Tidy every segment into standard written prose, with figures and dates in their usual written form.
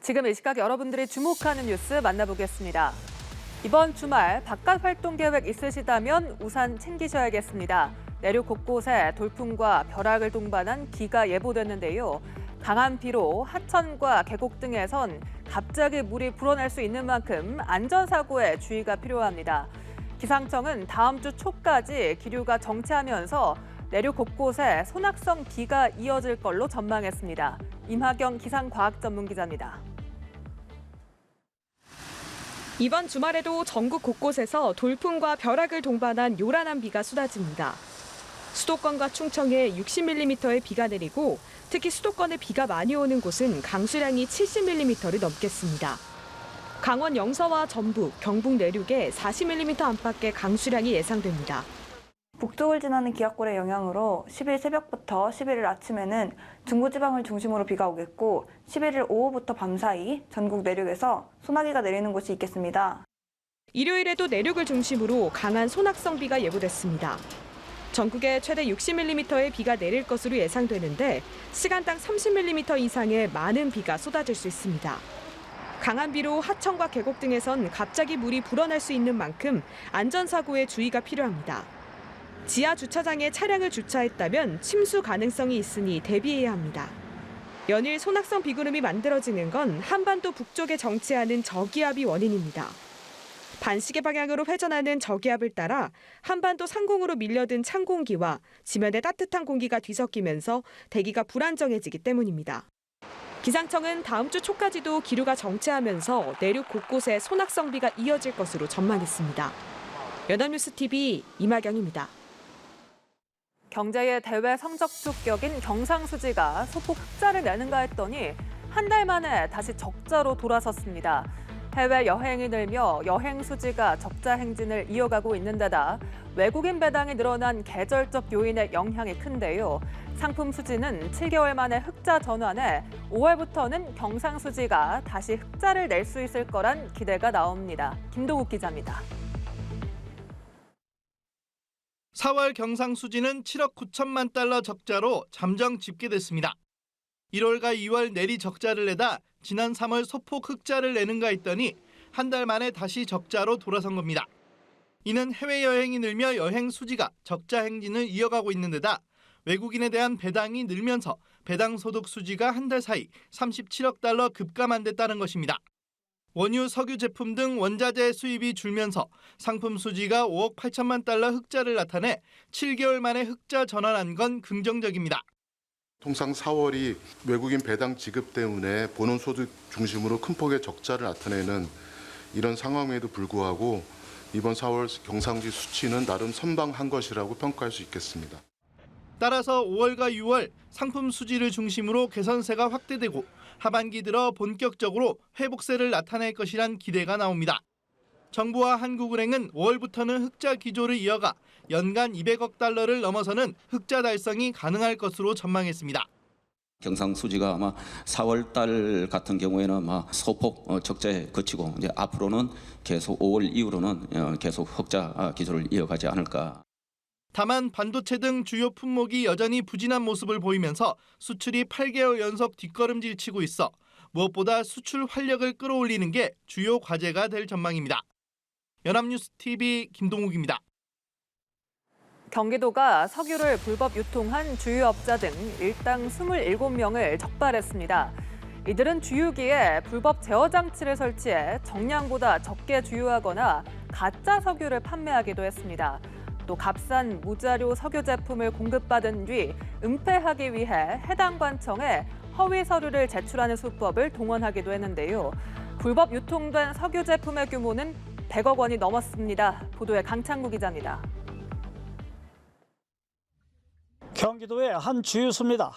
지금 이 시각 여러분들이 주목하는 뉴스 만나보겠습니다. 이번 주말 바깥 활동 계획 있으시다면 우산 챙기셔야겠습니다. 내륙 곳곳에 돌풍과 벼락을 동반한 비가 예보됐는데요. 강한 비로 하천과 계곡 등에선 갑자기 물이 불어날 수 있는 만큼 안전사고에 주의가 필요합니다. 기상청은 다음 주 초까지 기류가 정체하면서 내륙 곳곳에 소낙성 비가 이어질 걸로 전망했습니다. 임하경 기상과학전문기자입니다. 이번 주말에도 전국 곳곳에서 돌풍과 벼락을 동반한 요란한 비가 쏟아집니다. 수도권과 충청에 60mm의 비가 내리고 특히 수도권에 비가 많이 오는 곳은 강수량이 70mm를 넘겠습니다. 강원 영서와 전북, 경북 내륙에 40mm 안팎의 강수량이 예상됩니다. 북쪽을 지나는 기압골의 영향으로 10일 새벽부터 11일 아침에는 중부지방을 중심으로 비가 오겠고 11일 오후부터 밤사이 전국 내륙에서 소나기가 내리는 곳이 있겠습니다. 일요일에도 내륙을 중심으로 강한 소낙성 비가 예보됐습니다. 전국에 최대 60mm의 비가 내릴 것으로 예상되는데 시간당 30mm 이상의 많은 비가 쏟아질 수 있습니다. 강한 비로 하천과 계곡 등에선 갑자기 물이 불어날 수 있는 만큼 안전사고에 주의가 필요합니다. 지하 주차장에 차량을 주차했다면 침수 가능성이 있으니 대비해야 합니다. 연일 소낙성 비구름이 만들어지는 건 한반도 북쪽에 정체하는 저기압이 원인입니다. 반시계 방향으로 회전하는 저기압을 따라 한반도 상공으로 밀려든 찬 공기와 지면의 따뜻한 공기가 뒤섞이면서 대기가 불안정해지기 때문입니다. 기상청은 다음 주 초까지도 기류가 정체하면서 내륙 곳곳에 소낙성 비가 이어질 것으로 전망했습니다. 연합뉴스TV 임하경입니다. 경제의 대외 성적표 격인 경상수지가 소폭 흑자를 내는가 했더니 한 달 만에 다시 적자로 돌아섰습니다. 해외 여행이 늘며 여행 수지가 적자 행진을 이어가고 있는 데다 외국인 배당이 늘어난 계절적 요인의 영향이 큰데요. 상품 수지는 7개월 만에 흑자 전환해 5월부터는 경상수지가 다시 흑자를 낼 수 있을 거란 기대가 나옵니다. 김동욱 기자입니다. 4월 경상수지는 7억 9천만 달러 적자로 잠정 집계됐습니다. 1월과 2월 내리 적자를 내다 지난 3월 소폭 흑자를 내는가 했더니 한 달 만에 다시 적자로 돌아선 겁니다. 이는 해외여행이 늘며 여행 수지가 적자 행진을 이어가고 있는 데다 외국인에 대한 배당이 늘면서 배당 소득 수지가 한 달 사이 37억 달러 급감한 데 따른 것입니다. 원유, 석유 제품 등 원자재 수입이 줄면서 상품 수지가 5억 8천만 달러 흑자를 나타내 7개월 만에 흑자 전환한 건 긍정적입니다. 통상 4월이 외국인 배당 지급 때문에 본원 소득 중심으로 큰 폭의 적자를 나타내는 이런 상황에도 불구하고 이번 4월 경상수지 수치는 나름 선방한 것이라고 평가할 수 있겠습니다. 따라서 5월과 6월 상품 수지를 중심으로 개선세가 확대되고 하반기 들어 본격적으로 회복세를 나타낼 것이란 기대가 나옵니다. 정부와 한국은행은 5월부터는 흑자 기조를 이어가 연간 200억 달러를 넘어서는 흑자 달성이 가능할 것으로 전망했습니다. 경상수지가 아마 4월 달 같은 경우에는 아마 소폭 적자에 그치고 이제 앞으로는 계속 5월 이후로는 계속 흑자 기조를 이어가지 않을까. 다만 반도체 등 주요 품목이 여전히 부진한 모습을 보이면서 수출이 8개월 연속 뒷걸음질 치고 있어 무엇보다 수출 활력을 끌어올리는 게 주요 과제가 될 전망입니다. 연합뉴스TV 김동욱입니다. 경기도가 석유를 불법 유통한 주유업자 등 일당 27명을 적발했습니다. 이들은 주유기에 불법 제어 장치를 설치해 정량보다 적게 주유하거나 가짜 석유를 판매하기도 했습니다. 또 값싼 무자료 석유 제품을 공급받은 뒤 은폐하기 위해 해당 관청에 허위 서류를 제출하는 수법을 동원하기도 했는데요. 불법 유통된 석유 제품의 규모는 100억 원이 넘었습니다. 보도에 강창구 기자입니다. 경기도의 한 주유소입니다.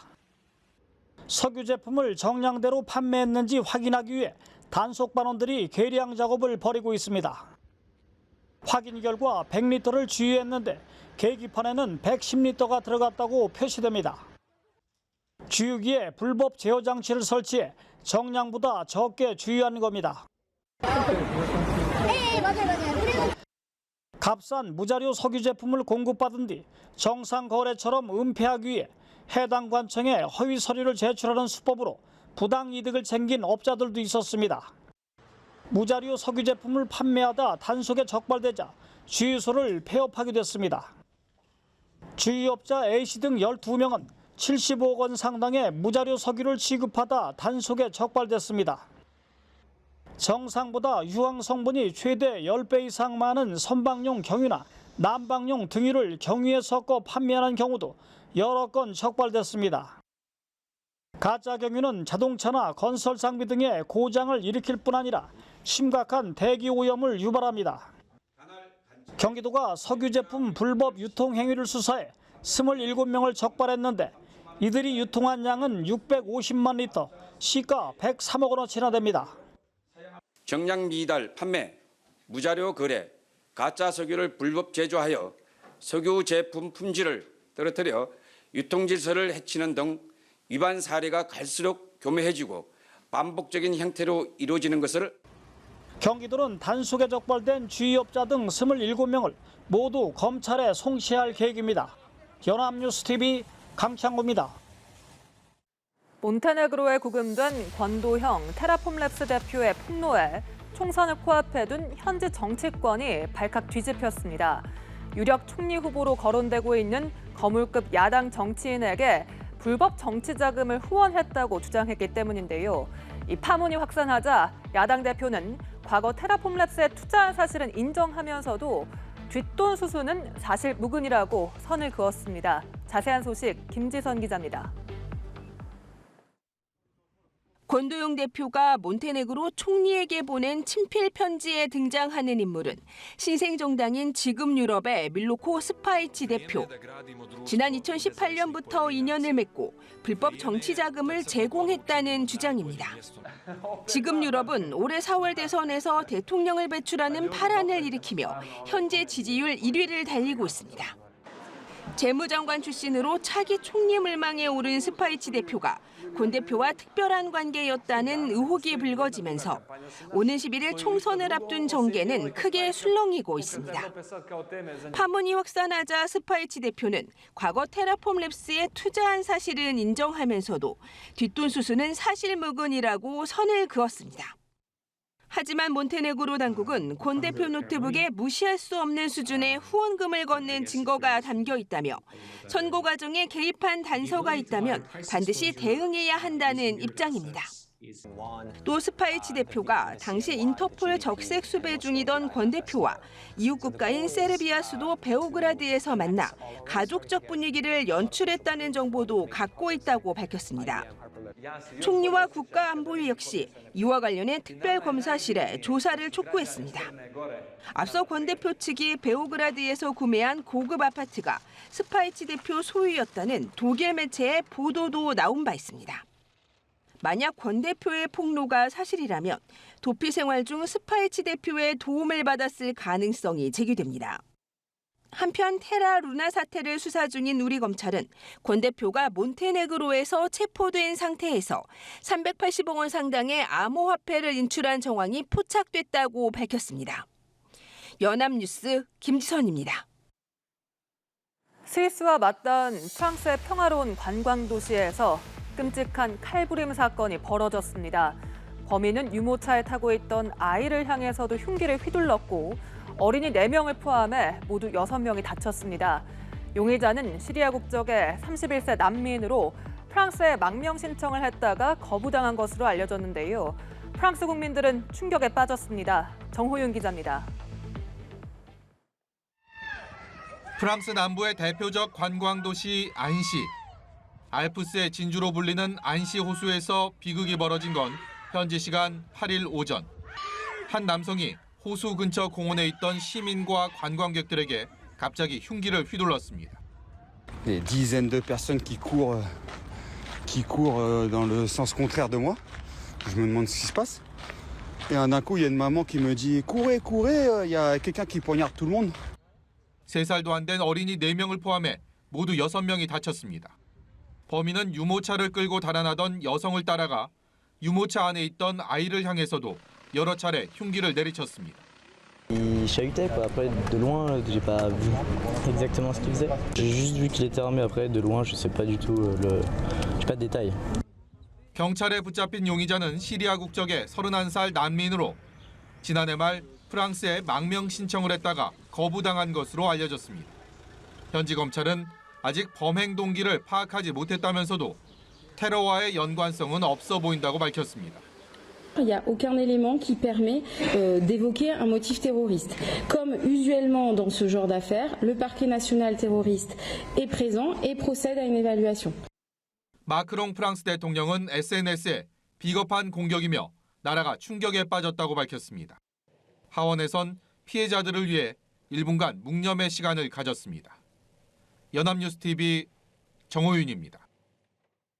석유 제품을 정량대로 판매했는지 확인하기 위해 단속 반원들이 계량 작업을 벌이고 있습니다. 확인 결과 100리터를 주유했는데 계기판에는 110리터가 들어갔다고 표시됩니다. 주유기에 불법 제어 장치를 설치해 정량보다 적게 주유한 겁니다. 네, 맞아요. 값싼 무자료 석유 제품을 공급받은 뒤 정상 거래처럼 은폐하기 위해 해당 관청에 허위 서류를 제출하는 수법으로 부당 이득을 챙긴 업자들도 있었습니다. 무자료 석유 제품을 판매하다 단속에 적발되자 주유소를 폐업하기도 했습니다. 주유업자 A씨 등 12명은 75억 원 상당의 무자료 석유를 지급하다 단속에 적발됐습니다. 정상보다 유황 성분이 최대 10배 이상 많은 선박용 경유나 난방용 등유를 경유에 섞어 판매하는 경우도 여러 건 적발됐습니다. 가짜 경유는 자동차나 건설 장비 등의 고장을 일으킬 뿐 아니라 심각한 대기 오염을 유발합니다. 경기도가 석유 제품 불법 유통 행위를 수사해 27명을 적발했는데 이들이 유통한 양은 650만 리터, 시가 103억 원어치나 됩니다. 정량 미달 판매, 무자료 거래, 가짜 석유를 불법 제조하여 석유 제품 품질을 떨어뜨려 유통 질서를 해치는 등 위반 사례가 갈수록 교묘해지고 반복적인 형태로 이루어지는 것을 경기도는 단속에 적발된 주유업자 등 27명을 모두 검찰에 송치할 계획입니다. 연합뉴스TV 강창구입니다. 몬테네그로에 구금된 권도형 테라폼랩스 대표의 폭로에 총선을 코앞에 둔 현지 정치권이 발칵 뒤집혔습니다. 유력 총리 후보로 거론되고 있는 거물급 야당 정치인에게 불법 정치 자금을 후원했다고 주장했기 때문인데요. 이 파문이 확산하자 야당 대표는 과거 테라폼랩스에 투자한 사실은 인정하면서도 뒷돈 수수는 사실 무근이라고 선을 그었습니다. 자세한 소식 김지선 기자입니다. 권도용 대표가 몬테네그로 총리에게 보낸 친필 편지에 등장하는 인물은 신생정당인 지금유럽의 밀로코 스파이치 대표. 지난 2018년부터 인연을 맺고 불법 정치 자금을 제공했다는 주장입니다. 지금유럽은 올해 4월 대선에서 대통령을 배출하는 파란을 일으키며 현재 지지율 1위를 달리고 있습니다. 재무장관 출신으로 차기 총리 물망에 오른 스파이치 대표가 권 대표와 특별한 관계였다는 의혹이 불거지면서 오는 11일 총선을 앞둔 정계는 크게 술렁이고 있습니다. 파문이 확산하자 스파이치 대표는 과거 테라폼랩스에 투자한 사실은 인정하면서도 뒷돈 수수는 사실무근이라고 선을 그었습니다. 하지만 몬테네그로 당국은 권 대표 노트북에 무시할 수 없는 수준의 후원금을 건넨 증거가 담겨 있다며 선거 과정에 개입한 단서가 있다면 반드시 대응해야 한다는 입장입니다. 또 스파이치 대표가 당시 인터폴 적색 수배 중이던 권 대표와 이웃 국가인 세르비아 수도 베오그라드에서 만나 가족적 분위기를 연출했다는 정보도 갖고 있다고 밝혔습니다. 총리와 국가안보위 역시 이와 관련해 특별검사실에 조사를 촉구했습니다. 앞서 권 대표 측이 베오그라드에서 구매한 고급 아파트가 스파이치 대표 소유였다는 독일 매체의 보도도 나온 바 있습니다. 만약 권 대표의 폭로가 사실이라면 도피 생활 중 스파이치 대표의 도움을 받았을 가능성이 제기됩니다. 한편 테라 루나 사태를 수사 중인 우리 검찰은 권 대표가 몬테네그로에서 체포된 상태에서 380억 원 상당의 암호화폐를 인출한 정황이 포착됐다고 밝혔습니다. 연합뉴스 김지선입니다. 스위스와 맞닿은 프랑스의 평화로운 관광 도시에서 끔찍한 칼부림 사건이 벌어졌습니다. 범인은 유모차에 타고 있던 아이를 향해서도 흉기를 휘둘렀고 어린이 4명을 포함해 모두 6명이 다쳤습니다. 용의자는 시리아 국적의 31세 난민으로 프랑스에 망명 신청을 했다가 거부당한 것으로 알려졌는데요. 프랑스 국민들은 충격에 빠졌습니다. 정호윤 기자입니다. 프랑스 남부의 대표적 관광도시 안시. 알프스의 진주로 불리는 안시 호수에서 비극이 벌어진 건 현지 시간 8일 오전. 한 남성이 호수 근처 공원에 있던 시민과 관광객들에게 갑자기 흉기를 휘둘렀습니다. Des dizaines de personnes qui courent dans le sens contraire de moi. Je me demande ce qui se passe. Et d'un coup, il y a une maman qui me dit courez, courez, il y a quelqu'un qui poignarde tout le monde. 3살도 안 된 어린이 4명을 포함해 모두 6명이 다쳤습니다. 범인은 유모차를 끌고 달아나던 여성을 따라가 유모차 안에 있던 아이를 향해서도 여러 차례 흉기를 내리쳤습니다. Il chahutait quoi. Après de loin, j'ai pas vu exactement ce qu'il faisait. J'ai juste vu qu'il était armé. Après de loin, je sais pas du tout j'ai pas de détails. 경찰에 붙잡힌 용의자는 시리아 국적의 31살 난민으로 지난해 말 프랑스에 망명 신청을 했다가 거부당한 것으로 알려졌습니다. 현지 검찰은 아직 범행 동기를 파악하지 못했다면서도 테러와의 연관성은 없어 보인다고 밝혔습니다. Il n'y a aucun élément qui permet d'évoquer un motif terroriste. Comme usuellement dans ce genre d'affaires, le parquet national terroriste est présent et procède à une évaluation. 마크롱 프랑스 대통령은 SNS에 비겁한 공격이며 나라가 충격에 빠졌다고 밝혔습니다. 하원에선 피해자들을 위해 1분간 묵념의 시간을 가졌습니다. 연합뉴스TV 정호윤입니다.